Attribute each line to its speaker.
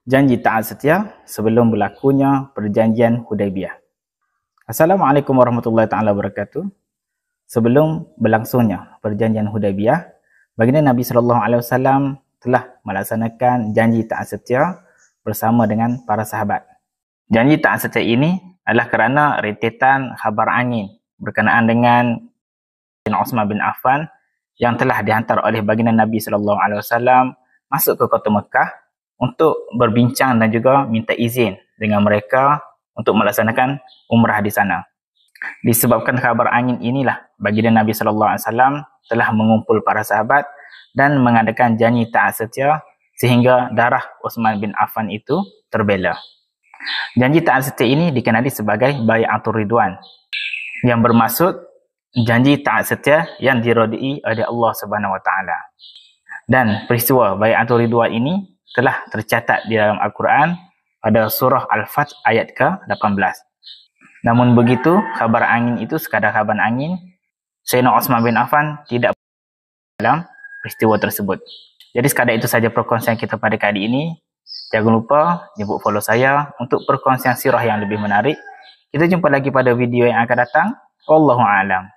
Speaker 1: janji taat setia sebelum berlakunya perjanjian Hudaibiyah. Assalamualaikum warahmatullahi taala wabarakatuh. Sebelum berlangsungnya perjanjian Hudaibiyah, baginda Nabi SAW telah melaksanakan janji taat setia bersama dengan para sahabat. Janji taat setia ini adalah kerana rentetan khabar angin berkenaan dengan Uthman bin Affan yang telah dihantar oleh baginda Nabi SAW masuk ke kota Mekah untuk berbincang dan juga minta izin dengan mereka untuk melaksanakan umrah di sana. Disebabkan khabar angin inilah baginda Nabi SAW telah mengumpul para sahabat dan mengadakan janji taat setia sehingga darah Uthman bin Affan itu terbela. Janji taat setia ini dikenali sebagai Bai'atul Ridwan yang bermaksud janji taat setia yang diridai oleh Allah Subhanahu Wa Taala. Dan peristiwa Bai'atul Ridwan ini telah tercatat di dalam Al-Quran pada surah Al-Fath ayat ke-18. Namun begitu, khabar angin itu sekadar khabar angin. Sayyidina Uthman bin Affan tidak dalam peristiwa tersebut. Jadi sekadar itu saja perkongsian kita pada kali ini. Jangan lupa jemput follow saya untuk perkongsian sirah yang lebih menarik. Kita jumpa lagi pada video yang akan datang. Wallahu a'lam.